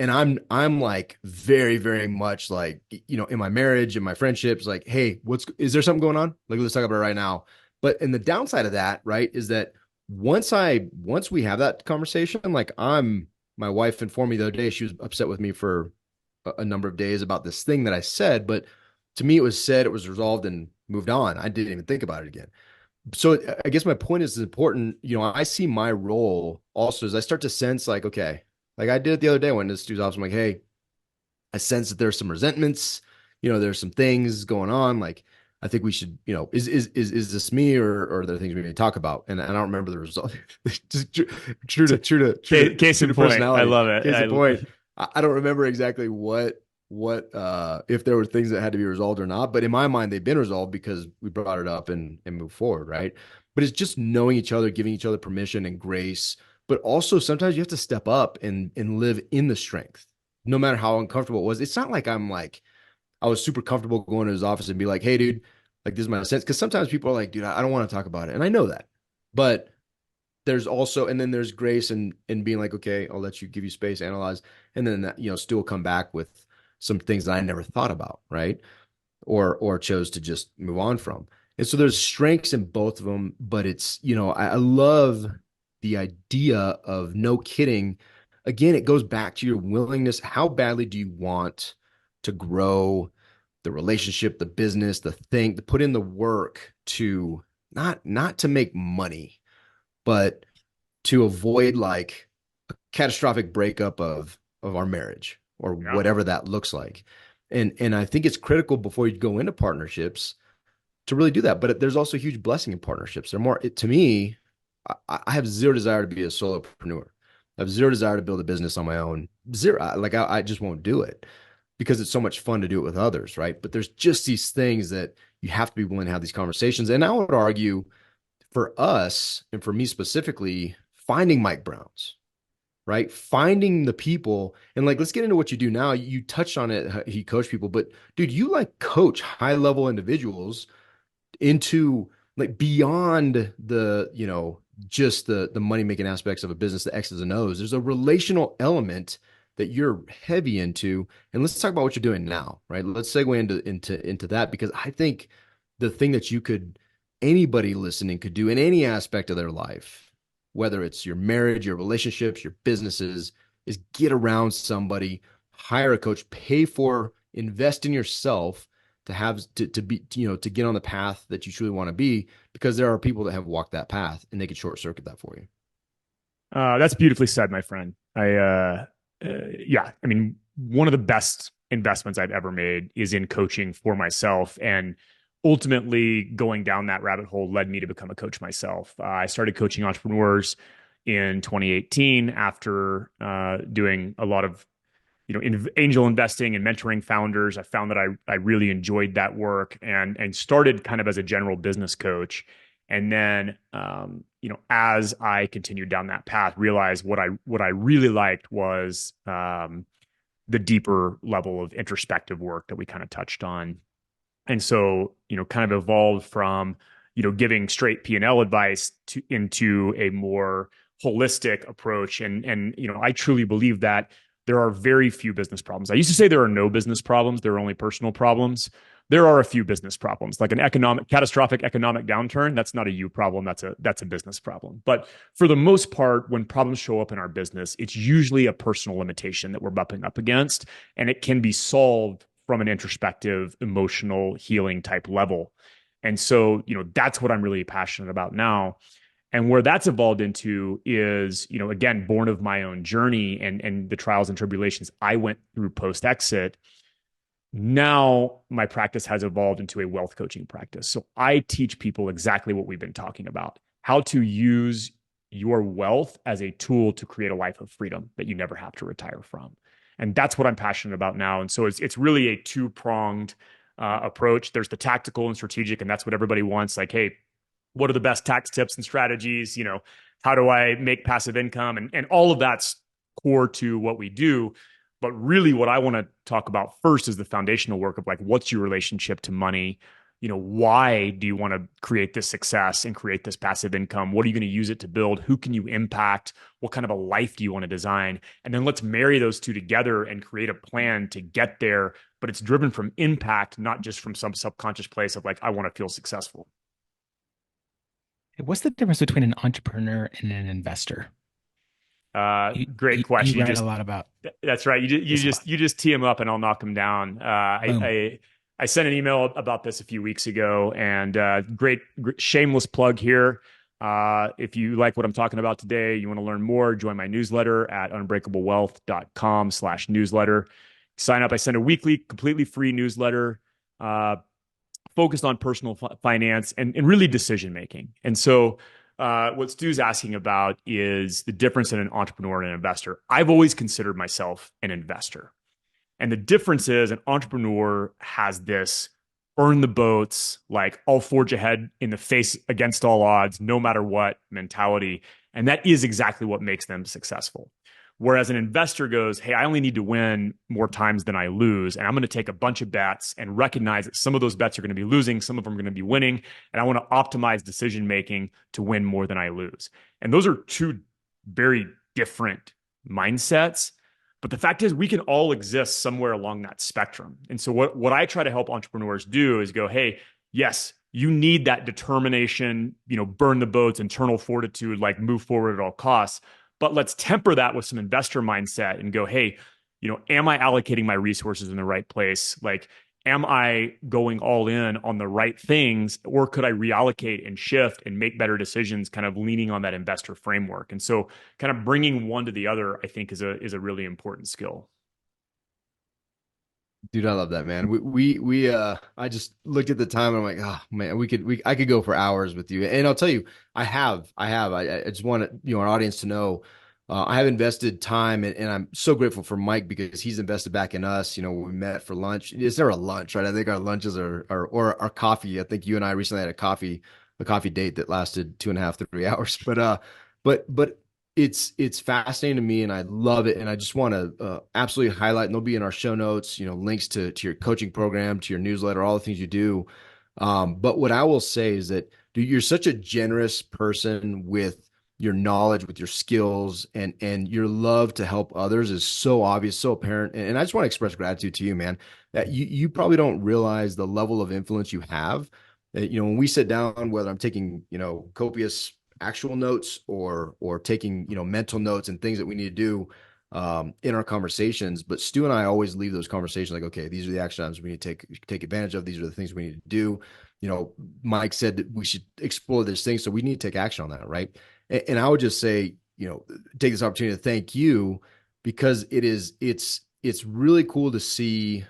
And I'm like very, very much like, in my marriage and my friendships, like, hey, is there something going on? Like, let's talk about it right now. But and the downside of that, right, is that once we have that conversation, like my wife informed me the other day, she was upset with me for a number of days about this thing that I said, but to me it was said, it was resolved and moved on. I didn't even think about it again. So I guess my point is important. I see my role also as I start to sense like, okay, like I did it the other day when this dude's office, I'm like, hey, I sense that there's some resentments, there's some things going on. Like, I think we should, is this me or are there things we need to talk about? And I don't remember the result. Just
case in point. I love it.
Case in point. I don't remember exactly what if there were things that had to be resolved or not, but in my mind they've been resolved because we brought it up and moved forward, right? But it's just knowing each other, giving each other permission and grace, but also sometimes you have to step up and live in the strength no matter how uncomfortable it was. It's not like I was super comfortable going to his office and be like, hey dude, like this is my sense, because sometimes people are like, dude, I don't want to talk about it, and I know that, but there's also, and then there's grace and being like, okay, I'll let you, give you space, analyze, and then that, still come back with some things that I never thought about, right? Or chose to just move on from. And so there's strengths in both of them, but it's, I love the idea of no kidding. Again, it goes back to your willingness. How badly do you want to grow the relationship, the business, the thing, to put in the work to not to make money, but to avoid like a catastrophic breakup of our marriage or whatever that looks like. And I think it's critical before you go into partnerships to really do that. But there's also a huge blessing in partnerships. They're more, to me, I have zero desire to be a solopreneur. I have zero desire to build a business on my own. Zero. Like I just won't do it because it's so much fun to do it with others, right? But there's just these things that you have to be willing to have these conversations. And I would argue for us, and for me specifically, finding Mike Browns, right? Finding the people, and like, let's get into what you do now. You touched on it. He coached people, but dude, you like coach high level individuals into like beyond the, just the money making aspects of a business, the X's and O's. There's a relational element that you're heavy into. And let's talk about what you're doing now, right? Let's segue into that, because I think the thing that anybody listening could do in any aspect of their life, whether it's your marriage, your relationships, your businesses, is get around somebody, hire a coach, invest in yourself to have to be, to get on the path that you truly want to be, because there are people that have walked that path and they can short circuit that for you.
That's beautifully said, my friend. Yeah, I mean, one of the best investments I've ever made is in coaching for myself, and ultimately going down that rabbit hole led me to become a coach myself. I started coaching entrepreneurs in 2018 after doing a lot of angel investing and mentoring founders. I found that I really enjoyed that work, and started kind of as a general business coach. And then as I continued down that path, realized what I really liked was the deeper level of introspective work that we kind of touched on. And so, kind of evolved from, giving straight P&L advice into a more holistic approach. And I truly believe that there are very few business problems. I used to say there are no business problems. There are only personal problems. There are a few business problems, like catastrophic economic downturn. That's not a you problem. That's a business problem. But for the most part, when problems show up in our business, it's usually a personal limitation that we're bumping up against, and it can be solved from an introspective, emotional healing type level. And so, that's what I'm really passionate about now. And where that's evolved into is, again, born of my own journey and the trials and tribulations I went through post-exit. Now my practice has evolved into a wealth coaching practice. So I teach people exactly what we've been talking about: how to use your wealth as a tool to create a life of freedom that you never have to retire from. And that's what I'm passionate about now. And so it's really a two-pronged approach. There's the tactical and strategic, and that's what everybody wants. Like, hey, what are the best tax tips and strategies? How do I make passive income? And all of that's core to what we do. But really, what I want to talk about first is the foundational work of like, what's your relationship to money? Why do you want to create this success and create this passive income? What are you going to use it to build? Who can you impact? What kind of a life do you want to design? And then let's marry those two together and create a plan to get there. But it's driven from impact, not just from some subconscious place of like, I want to feel successful.
What's the difference between an entrepreneur and an investor?
Great question.
You write a lot about
That's right.
this a lot.
You just tee them up and I'll knock them down.
Boom.
I sent an email about this a few weeks ago, and great shameless plug here. If you like what I'm talking about today, you want to learn more, join my newsletter at unbreakablewealth.com/newsletter. Sign up. I send a weekly, completely free newsletter focused on personal finance and really decision making. And so what Stu's asking about is the difference in an entrepreneur and an investor. I've always considered myself an investor. And the difference is an entrepreneur has this earn the boats, like I'll forge ahead in the face against all odds, no matter what mentality. And that is exactly what makes them successful. Whereas an investor goes, hey, I only need to win more times than I lose. And I'm going to take a bunch of bets and recognize that some of those bets are going to be losing, some of them are going to be winning. And I want to optimize decision making to win more than I lose. And those are two very different mindsets. But the fact is, we can all exist somewhere along that spectrum. And so what I try to help entrepreneurs do is go, hey, yes, you need that determination, burn the boats, internal fortitude, like move forward at all costs. But let's temper that with some investor mindset and go, hey, am I allocating my resources in the right place? Like, am I going all in on the right things, or could I reallocate and shift and make better decisions, kind of leaning on that investor framework? And so kind of bringing one to the other, I think is a really important skill.
Dude, I love that, man. I just looked at the time and I'm like, oh man, I could go for hours with you. And I'll tell you, I just want our audience to know, I have invested time, and I'm so grateful for Mike because he's invested back in us. When we met for lunch, it's never a lunch, right? I think our lunches or our coffee. I think you and I recently had a coffee date that lasted 2.5 to 3 hours. But it's fascinating to me and I love it. And I just want to absolutely highlight, and they'll be in our show notes, links to your coaching program, to your newsletter, all the things you do. But what I will say is that, dude, you're such a generous person with your knowledge, with your skills, and your love to help others is so obvious, so apparent. And I just want to express gratitude to you, man, that you probably don't realize the level of influence you have. When we sit down, whether I'm taking, copious actual notes or taking mental notes and things that we need to do in our conversations, but Stu and I always leave those conversations like, okay, these are the action items we need to take advantage of, these are the things we need to do. Mike said that we should explore this thing, so we need to take action on that, right? And I would just say, take this opportunity to thank you, because it's really cool to see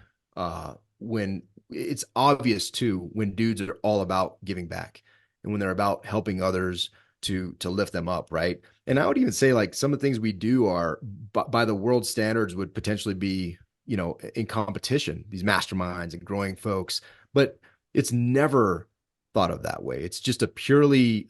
when it's obvious too, when dudes are all about giving back and when they're about helping others to lift them up, right? And I would even say, like, some of the things we do are by the world standards would potentially be, in competition, these masterminds and growing folks, but it's never thought of that way. It's just a purely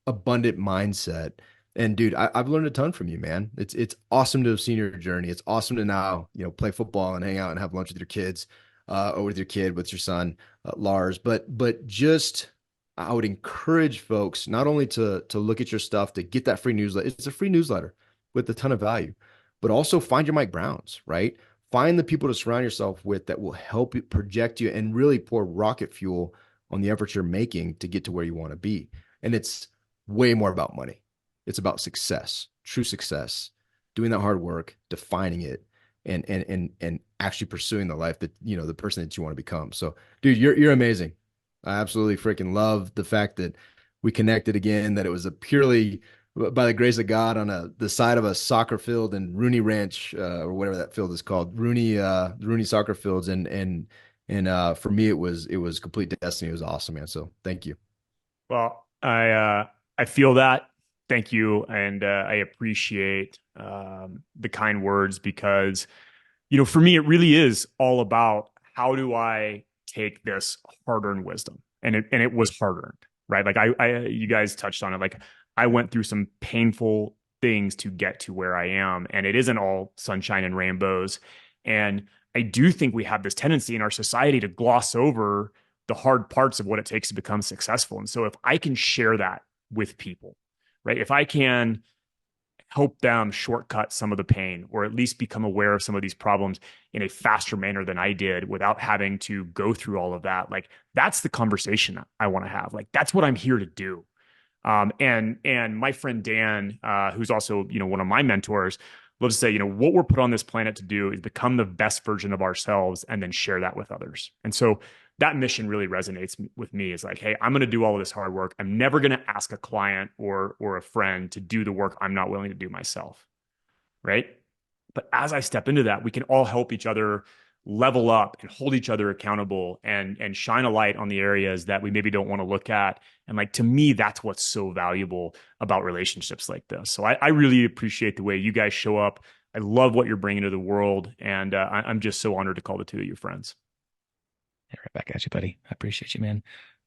abundant mindset. And dude, I've learned a ton from you, man. It's awesome to have seen your journey. It's awesome to now, play football and hang out and have lunch with your kids, or with your kid, with your son, Lars. But just, I would encourage folks not only to look at your stuff, to get that free newsletter. It's a free newsletter with a ton of value, but also find your Mike Browns, right? Find the people to surround yourself with that will help you project you and really pour rocket fuel on the efforts you're making to get to where you want to be. And it's way more about money. It's about success, true success, doing that hard work, defining it, and actually pursuing the life that, the person that you want to become. So, dude, you're amazing. I absolutely freaking love the fact that we connected again, that it was a purely by the grace of God on the side of a soccer field in Rooney Ranch, or whatever that field is called, Rooney soccer fields. And for me, it was complete destiny. It was awesome, man. So thank you.
Well, I feel that. Thank you. And I appreciate the kind words, because for me, it really is all about how do I take this hard-earned wisdom, and it was hard-earned, right? Like you guys touched on it. Like I went through some painful things to get to where I am, and it isn't all sunshine and rainbows. And I do think we have this tendency in our society to gloss over the hard parts of what it takes to become successful. And so if I can share that with people, right? If I can help them shortcut some of the pain or at least become aware of some of these problems in a faster manner than I did without having to go through all of that, like that's the conversation I want to have. Like that's what I'm here to do. And my friend Dan, who's also one of my mentors, loves to say, what we're put on this planet to do is become the best version of ourselves and then share that with others. And so that mission really resonates with me. Is like, hey, I'm going to do all of this hard work. I'm never going to ask a client or a friend to do the work I'm not willing to do myself, right? But as I step into that, we can all help each other level up and hold each other accountable and shine a light on the areas that we maybe don't want to look at. And like, to me, that's what's so valuable about relationships like this. So I really appreciate the way you guys show up. I love what you're bringing to the world. And I'm just so honored to call the two of you friends.
Yeah, right back at you, buddy. I appreciate you, man.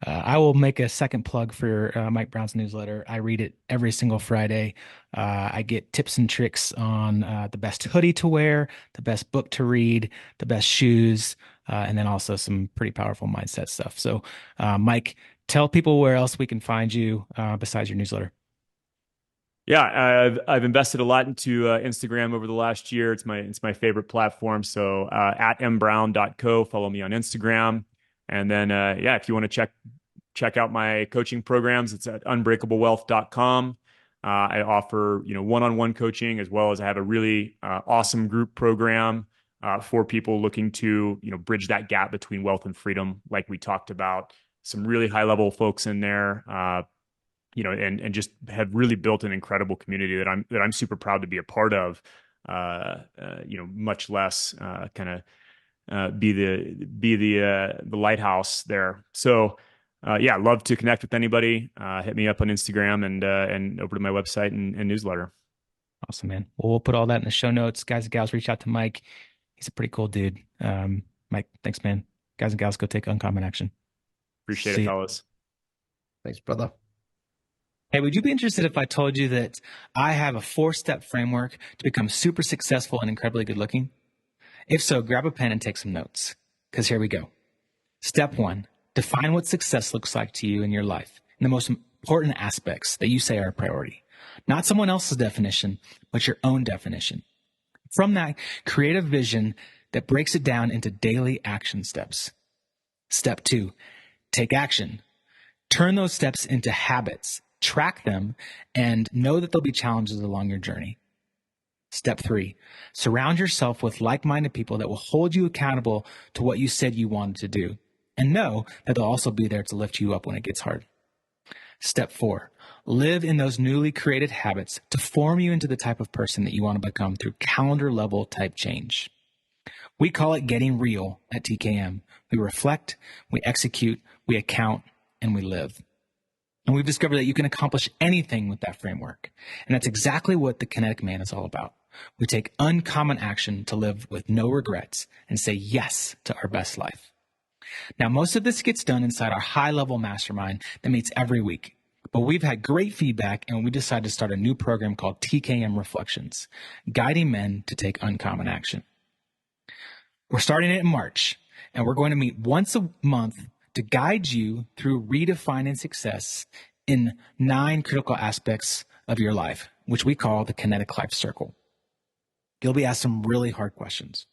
I will make a second plug for Mike Brown's newsletter. I read it every single Friday. I get tips and tricks on the best hoodie to wear, the best book to read, the best shoes, and then also some pretty powerful mindset stuff. So, Mike, tell people where else we can find you besides your newsletter.
Yeah, I've invested a lot into Instagram over the last year. It's my favorite platform. So at mbrown.co, follow me on Instagram. And then if you want to check out my coaching programs, it's at unbreakablewealth.com. I offer one-on-one coaching, as well as I have a really awesome group program for people looking to bridge that gap between wealth and freedom, like we talked about. Some really high-level folks in there. And just have really built an incredible community that I'm super proud to be a part of. Much less kind of be the lighthouse there. So love to connect with anybody. Hit me up on Instagram and over to my website and newsletter.
Awesome, man. Well, we'll put all that in the show notes. Guys and gals, reach out to Mike. He's a pretty cool dude. Mike, thanks, man. Guys and gals, go take uncommon action.
Appreciate it, fellas.
Thanks, brother.
Hey, would you be interested if I told you that I have a 4-step framework to become super successful and incredibly good looking? If so, grab a pen and take some notes, because here we go. Step 1, define what success looks like to you in your life, and the most important aspects that you say are a priority. Not someone else's definition, but your own definition. From that, create a vision that breaks it down into daily action steps. Step 2, take action. Turn those steps into habits. Track them and know that there'll be challenges along your journey. Step 3, surround yourself with like-minded people that will hold you accountable to what you said you wanted to do, and know that they'll also be there to lift you up when it gets hard. Step 4, live in those newly created habits to form you into the type of person that you want to become through calendar level type change. We call it getting real at TKM. We reflect, we execute, we account, and we live. And we've discovered that you can accomplish anything with that framework. And that's exactly what the Kinetic Man is all about. We take uncommon action to live with no regrets and say yes to our best life. Now, most of this gets done inside our high-level mastermind that meets every week. But we've had great feedback, and we decided to start a new program called TKM Reflections, guiding men to take uncommon action. We're starting it in March, and we're going to meet once a month to guide you through redefining success in 9 critical aspects of your life, which we call the Kinetic Life Circle. You'll be asked some really hard questions.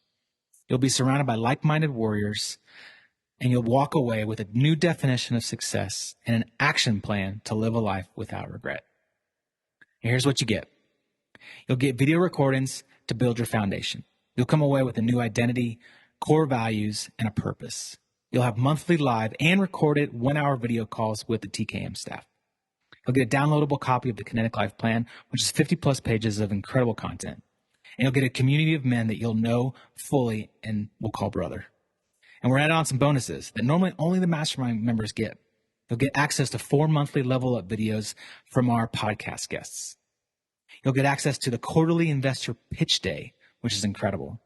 You'll be surrounded by like-minded warriors, and you'll walk away with a new definition of success and an action plan to live a life without regret. And here's what you get. You'll get video recordings to build your foundation. You'll come away with a new identity, core values, and a purpose. You'll have monthly live and recorded 1-hour video calls with the TKM staff. You'll get a downloadable copy of the Kinetic Life Plan, which is 50 plus pages of incredible content. And you'll get a community of men that you'll know fully and will call brother. And we're adding on some bonuses that normally only the mastermind members get. You'll get access to 4 monthly level up videos from our podcast guests. You'll get access to the quarterly investor pitch day, which is incredible.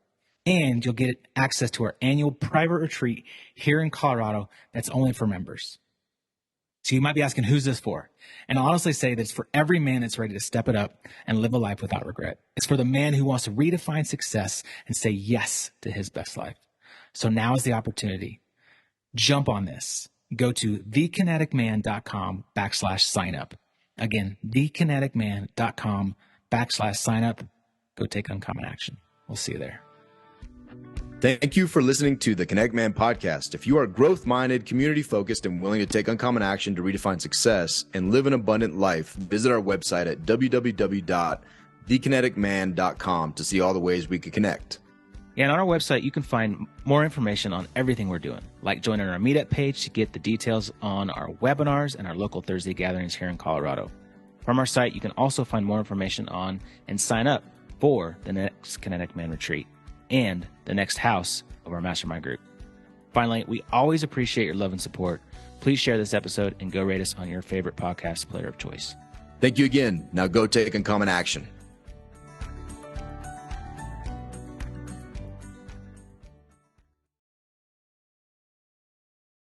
And you'll get access to our annual private retreat here in Colorado that's only for members. So you might be asking, who's this for? And I'll honestly say that it's for every man that's ready to step it up and live a life without regret. It's for the man who wants to redefine success and say yes to his best life. So now is the opportunity. Jump on this. Go to thekineticman.com/sign up. Again, thekineticman.com/sign up. Go take uncommon action. We'll see you there.
Thank you for listening to the Kinetic Man podcast. If you are growth-minded, community-focused, and willing to take uncommon action to redefine success and live an abundant life, visit our website at www.thekineticman.com to see all the ways we can connect.
And on our website, you can find more information on everything we're doing, like joining our meetup page to get the details on our webinars and our local Thursday gatherings here in Colorado. From our site, you can also find more information on and sign up for the next Kinetic Man retreat and the next house of our mastermind group. Finally, we always appreciate your love and support. Please share this episode and go rate us on your favorite podcast player of choice.
Thank you again. Now go take uncommon action.